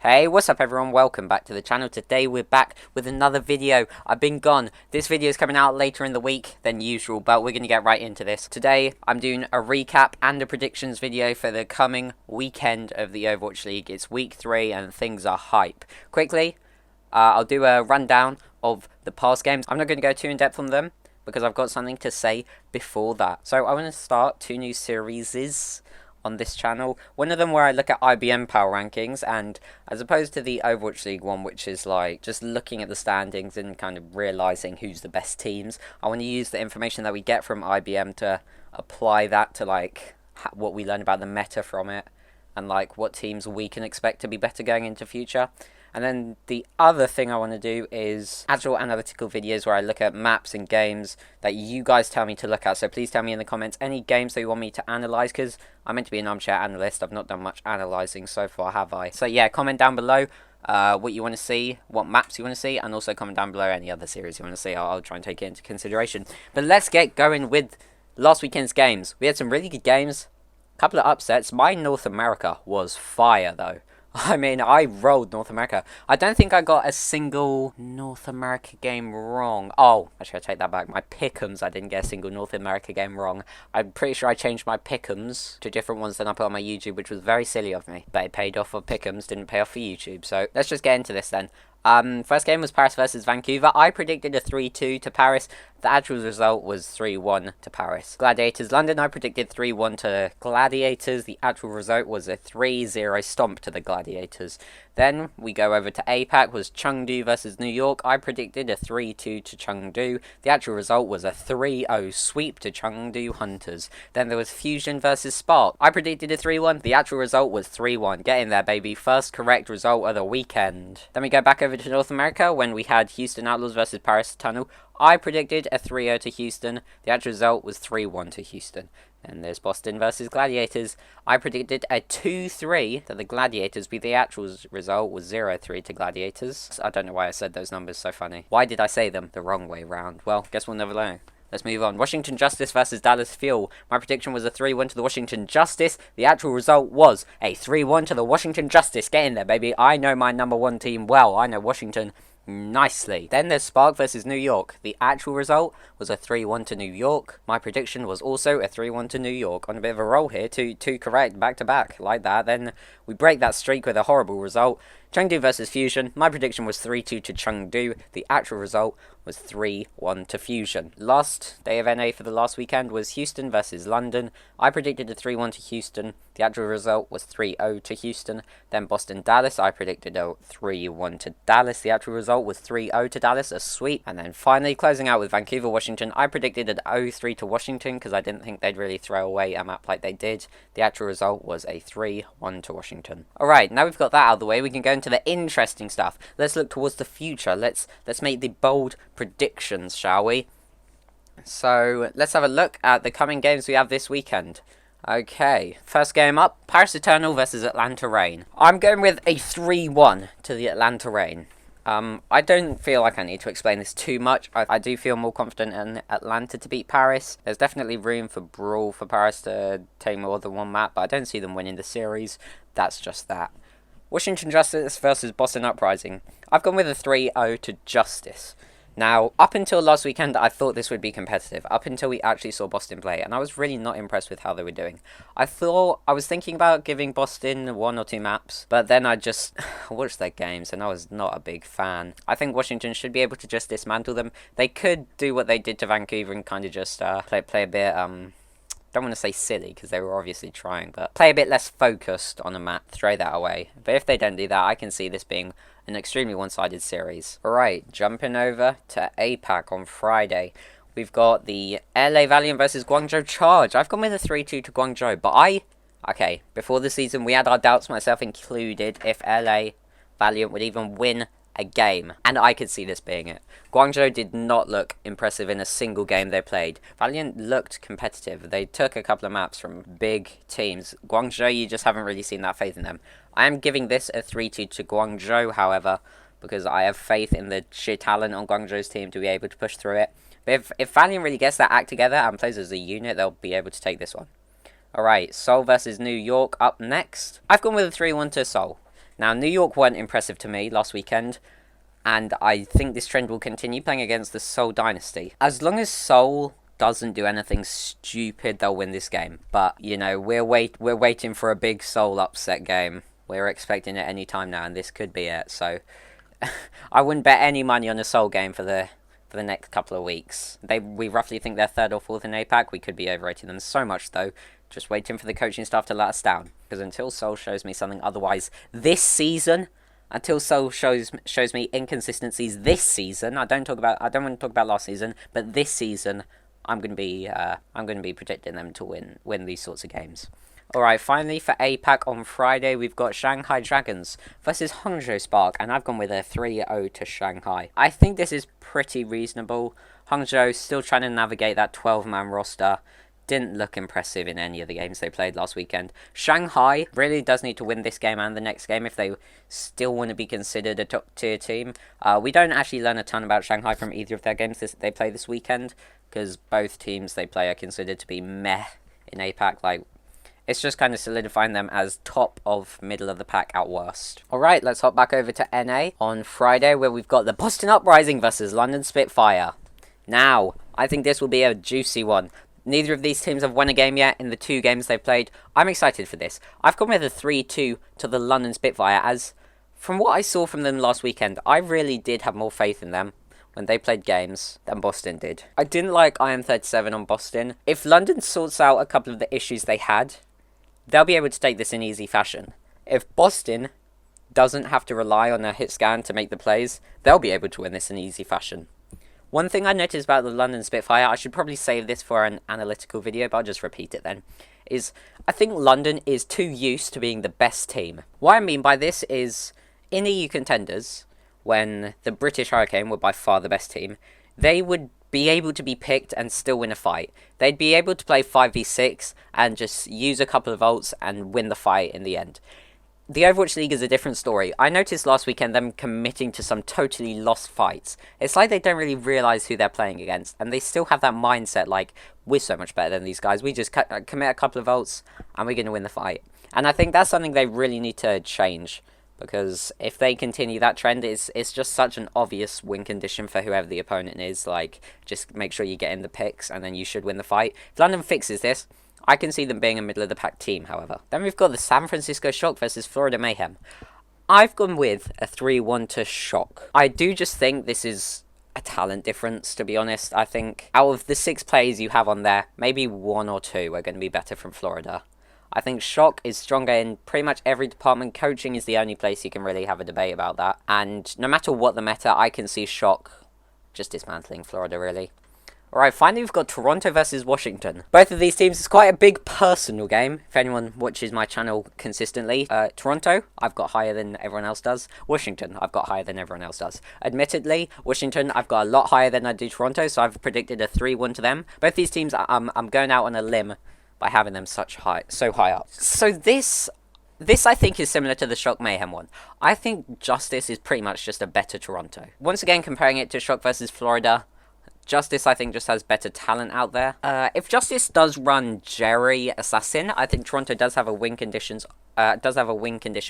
Hey, what's up everyone? Welcome back to the channel. Today we're back with another video. I've been gone. This video is coming out later in the week than usual, but we're going to get right into this. Today I'm doing a recap and a predictions video for the coming weekend of the Overwatch League. It's week 3 and things are hype. Quickly, I'll do a rundown of the past games. I'm not going to go too in depth on them because I've got something to say before that. So I want to start 2 new series on this channel. One of them where I look at IBM power rankings, and as opposed to the Overwatch League one, which is like just looking at the standings and kind of realizing who's the best teams, I want to use the information that we get from IBM to apply that to like what we learn about the meta from it and like what teams we can expect to be better going into future. And then the other thing I want to do is actual analytical videos where I look at maps and games that you guys tell me to look at. So please tell me in the comments any games that you want me to analyse, because I'm meant to be an armchair analyst. I've not done much analysing so far, have I? So yeah, comment down below what you want to see, what maps you want to see, and also comment down below any other series you want to see. I'll try and take it into consideration. But let's get going with last weekend's games. We had some really good games, a couple of upsets. My North America was fire though. I mean, I rolled North America. I don't think I got a single North America game wrong. Oh, actually, I take that back. My pick'ems, I didn't get a single North America game wrong. I'm pretty sure I changed my pick'ems to different ones than I put on my YouTube, which was very silly of me. But it paid off for pick'ems, didn't pay off for YouTube. So let's just get into this then. First game was Paris versus Vancouver. I predicted a 3-2 to Paris. The actual result was 3-1 to Paris. Gladiators London, I predicted 3-1 to Gladiators. The actual result was a 3-0 stomp to the Gladiators. Then we go over to APAC, was Chengdu versus New York. I predicted a 3-2 to Chengdu. The actual result was a 3-0 sweep to Chengdu Hunters. Then there was Fusion versus Spark. I predicted a 3-1. The actual result was 3-1. Get in there, baby. First correct result of the weekend. Then we go back over to North America when we had Houston Outlaws versus Paris Tunnel. I predicted a 3-0 to Houston. The actual result was 3-1 to Houston. And there's Boston versus Gladiators. I predicted a 2-3 to the Gladiators, but the actual result was 0-3 to Gladiators. I don't know why I said those numbers so funny. Why did I say them the wrong way round? Well, guess we'll never know. Let's move on. Washington Justice versus Dallas Fuel. My prediction was a 3-1 to the Washington Justice. The actual result was a 3-1 to the Washington Justice. Get in there, baby. I know my number one team well. I know Washington nicely. Then there's Spark versus New York. The actual result was a 3-1 to New York. My prediction was also a 3-1 to New York. On a bit of a roll here, two correct back to back like that. Then we break that streak with a horrible result. Chengdu versus Fusion. My prediction was 3-2 to Chengdu. The actual result was 3-1 to Fusion. Last day of NA for the last weekend was Houston versus London. I predicted a 3-1 to Houston. The actual result was 3-0 to Houston. Then Boston Dallas. I predicted a 3-1 to Dallas. The actual result was 3-0 to Dallas, a sweep. And then finally closing out with Vancouver Washington. I predicted an 0-3 to Washington because I didn't think they'd really throw away a map like they did. The actual result was a 3-1 to Washington. Alright, now we've got that out of the way, we can go into the interesting stuff. Let's look towards the future. Let's make the bold predictions, shall we? So let's have a look at the coming games we have this weekend. Okay, first game up, Paris Eternal versus Atlanta Reign. I'm going with a 3-1 to the Atlanta Reign. I don't feel like I need to explain this too much. I do feel more confident in Atlanta to beat Paris. There's definitely room for brawl for Paris to take more than one map, but I don't see them winning the series. That's just that. Washington Justice versus Boston Uprising. I've gone with a 3-0 to Justice. Now, up until last weekend, I thought this would be competitive, up until we actually saw Boston play, and I was really not impressed with how they were doing. I was thinking about giving Boston 1 or 2 maps, but then I just watched their games, and I was not a big fan. I think Washington should be able to just dismantle them. They could do what they did to Vancouver and kind of just play a bit, don't want to say silly, because they were obviously trying, but play a bit less focused on a map, throw that away. But if they don't do that, I can see this being an extremely one-sided series. Alright, jumping over to APAC on Friday. We've got the LA Valiant versus Guangzhou Charge. I've gone with a 3-2 to Guangzhou, but okay, before the season we had our doubts, myself included, if LA Valiant would even win a game, and I could see this being it. Guangzhou did not look impressive in a single game they played. Valiant looked competitive. They took a couple of maps from big teams. Guangzhou, you just haven't really seen that faith in them. I am giving this a 3-2 to Guangzhou, however, because I have faith in the sheer talent on Guangzhou's team to be able to push through it. But if Valiant really gets that act together and plays as a unit, they'll be able to take this one. Alright, Seoul versus New York up next. I've gone with a 3-1 to Seoul. Now, New York weren't impressive to me last weekend, and I think this trend will continue playing against the Seoul Dynasty. As long as Seoul doesn't do anything stupid, they'll win this game. But, you know, we're waiting for a big Seoul upset game. We're expecting it any time now, and this could be it. So, I wouldn't bet any money on a Seoul game for the next couple of weeks. We roughly think they're 3rd or 4th in APAC. We could be overrating them so much, though. Just waiting for the coaching staff to let us down. Because until Seoul shows me something otherwise this season, until Seoul shows me inconsistencies this season, I don't want to talk about last season, but this season, I'm going to be predicting them to win these sorts of games. Alright, finally for APAC on Friday, we've got Shanghai Dragons versus Hangzhou Spark, and I've gone with a 3-0 to Shanghai. I think this is pretty reasonable. Hangzhou still trying to navigate that 12-man roster. Didn't look impressive in any of the games they played last weekend. Shanghai really does need to win this game and the next game if they still want to be considered a top-tier team. We don't actually learn a ton about Shanghai from either of their games they play this weekend, because both teams they play are considered to be meh in APAC. Like, it's just kind of solidifying them as top of middle of the pack at worst. Alright, let's hop back over to NA on Friday, where we've got the Boston Uprising versus London Spitfire. Now, I think this will be a juicy one. Neither of these teams have won a game yet in the 2 games they've played. I'm excited for this. I've gone with a 3-2 to the London Spitfire, as from what I saw from them last weekend, I really did have more faith in them when they played games than Boston did. I didn't like IM37 on Boston. If London sorts out a couple of the issues they had, they'll be able to take this in easy fashion. If Boston doesn't have to rely on their hit scan to make the plays, they'll be able to win this in easy fashion. One thing I noticed about the London Spitfire, I should probably save this for an analytical video, but I'll just repeat it then, is I think London is too used to being the best team. What I mean by this is, in EU contenders, when the British Hurricane were by far the best team, they would be able to be picked and still win a fight. They'd be able to play 5v6 and just use a couple of ults and win the fight in the end. The Overwatch League is a different story. I noticed last weekend them committing to some totally lost fights. It's like they don't really realise who they're playing against, and they still have that mindset like, we're so much better than these guys, we just commit a couple of ults and we're going to win the fight. And I think that's something they really need to change, because if they continue that trend, it's just such an obvious win condition for whoever the opponent is. Like, just make sure you get in the picks and then you should win the fight. If London fixes this, I can see them being a middle-of-the-pack team, however. Then we've got the San Francisco Shock versus Florida Mayhem. I've gone with a 3-1 to Shock. I do just think this is a talent difference, to be honest. I think out of the 6 players you have on there, maybe 1 or 2 are going to be better from Florida. I think Shock is stronger in pretty much every department. Coaching is the only place you can really have a debate about that. And no matter what the meta, I can see Shock just dismantling Florida, really. Alright, finally we've got Toronto versus Washington. Both of these teams is quite a big personal game, if anyone watches my channel consistently. Toronto, I've got higher than everyone else does. Washington, I've got higher than everyone else does. Admittedly, Washington, I've got a lot higher than I do Toronto, so I've predicted a 3-1 to them. Both these teams, I'm going out on a limb by having them so high up. So this I think is similar to the Shock Mayhem one. I think Justice is pretty much just a better Toronto. Once again, comparing it to Shock versus Florida, Justice, I think, just has better talent out there. If Justice does run Jerry Assassin, I think Toronto does have a win condition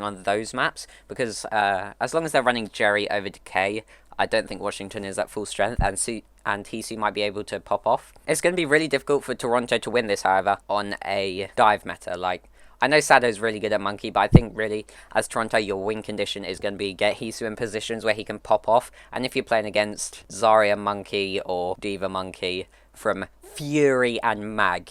on those maps, because as long as they're running Jerry over Decay, I don't think Washington is at full strength, and Hisu might be able to pop off. It's going to be really difficult for Toronto to win this, however, on a dive meta. Like, I know Sado's really good at Monkey, but I think really, as Toronto, your win condition is going to be get Hisu in positions where he can pop off. And if you're playing against Zarya Monkey or Diva Monkey from Fury and Mag,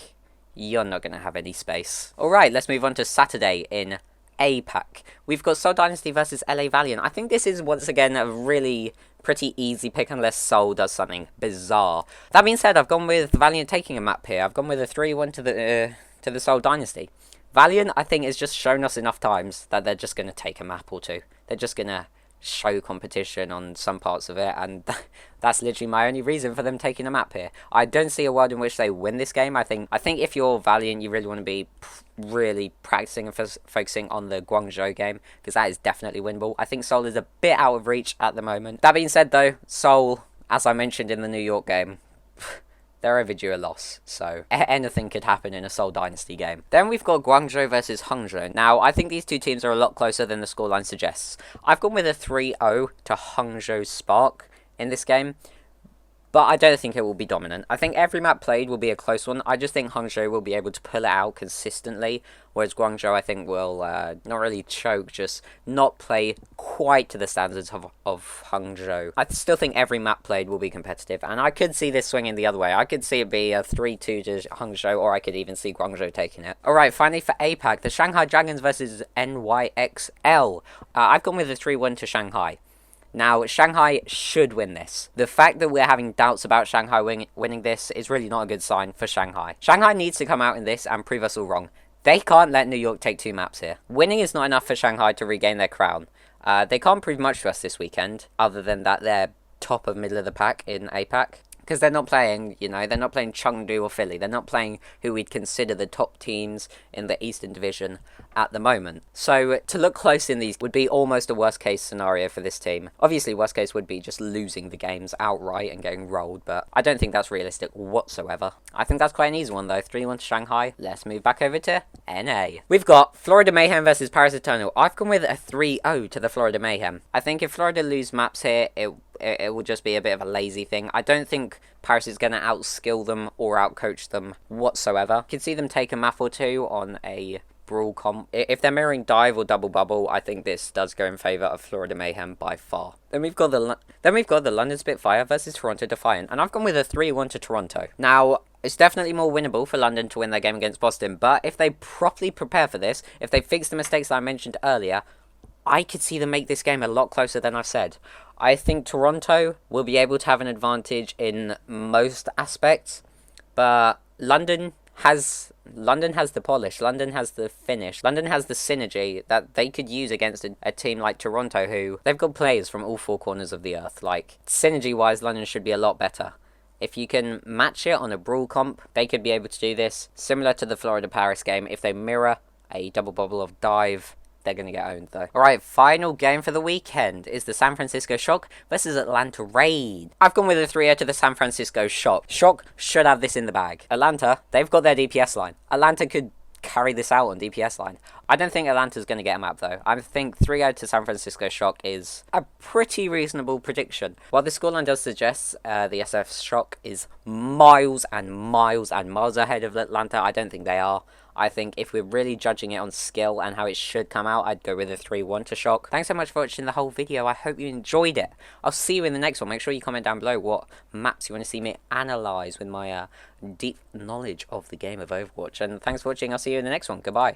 you're not going to have any space. Alright, let's move on to Saturday in APAC. We've got Seoul Dynasty versus LA Valiant. I think this is, once again, a really pretty easy pick unless Seoul does something bizarre. That being said, I've gone with Valiant taking a map here. I've gone with a 3-1 to the Seoul Dynasty. Valiant, I think, has just shown us enough times that they're just going to take a map or two. They're just going to show competition on some parts of it, and that's literally my only reason for them taking a map here. I don't see a world in which they win this game. I think if you're Valiant, you really want to be really practicing and focusing on the Guangzhou game, because that is definitely winnable. I think Seoul is a bit out of reach at the moment. That being said, though, Seoul, as I mentioned in the New York game, they're overdue a loss, so anything could happen in a Seoul Dynasty game. Then we've got Guangzhou versus Hangzhou. Now, I think these two teams are a lot closer than the scoreline suggests. I've gone with a 3-0 to Hangzhou Spark in this game, but I don't think it will be dominant. I think every map played will be a close one. I just think Hangzhou will be able to pull it out consistently, whereas Guangzhou, I think, will not really choke, just not play quite to the standards of Hangzhou. I still think every map played will be competitive, and I could see this swinging the other way. I could see it be a 3-2 to Hangzhou, or I could even see Guangzhou taking it. Alright, finally for APAC, the Shanghai Dragons versus NYXL. I've gone with a 3-1 to Shanghai. Now, Shanghai should win this. The fact that we're having doubts about Shanghai winning this is really not a good sign for Shanghai. Shanghai needs to come out in this and prove us all wrong. They can't let New York take 2 maps here. Winning is not enough for Shanghai to regain their crown. They can't prove much to us this weekend, other than that they're top of middle of the pack in APAC. Because they're not playing, they're not playing Chengdu or Philly. They're not playing who we'd consider the top teams in the Eastern Division at the moment. So to look close in these would be almost a worst case scenario for this team. Obviously, worst case would be just losing the games outright and getting rolled, but I don't think that's realistic whatsoever. I think that's quite an easy one though. 3-1 to Shanghai. Let's move back over to NA. We've got Florida Mayhem versus Paris Eternal. I've gone with a 3-0 to the Florida Mayhem. I think if Florida lose maps here, it will just be a bit of a lazy thing. I don't think Paris is going to outskill them or outcoach them whatsoever. You can see them take a map or two on a brawl comp. If they're mirroring dive or double bubble, I think this does go in favour of Florida Mayhem by far. Then we've got the London Spitfire versus Toronto Defiant, and I've gone with a 3-1 to Toronto. Now, it's definitely more winnable for London to win their game against Boston, but if they properly prepare for this, if they fix the mistakes that I mentioned earlier, I could see them make this game a lot closer than I've said. I think Toronto will be able to have an advantage in most aspects, but London has the polish, London has the finish, London has the synergy that they could use against a team like Toronto, who they've got players from all 4 corners of the earth. Like, synergy-wise, London should be a lot better. If you can match it on a brawl comp, they could be able to do this, similar to the Florida-Paris game. If they mirror a double bubble of dive, they're going to get owned though. Alright, final game for the weekend is the San Francisco Shock versus Atlanta Raid. I've gone with a 3-0 to the San Francisco Shock. Shock should have this in the bag. Atlanta, they've got their DPS line. Atlanta could carry this out on DPS line. I don't think Atlanta's going to get a map though. I think 3-0 to San Francisco Shock is a pretty reasonable prediction. While the scoreline does suggest the SF Shock is miles and miles and miles ahead of Atlanta, I don't think they are. I think if we're really judging it on skill and how it should come out, I'd go with a 3-1 to Shock. Thanks so much for watching the whole video. I hope you enjoyed it. I'll see you in the next one. Make sure you comment down below what maps you want to see me analyse with my deep knowledge of the game of Overwatch. And thanks for watching. I'll see you in the next one. Goodbye.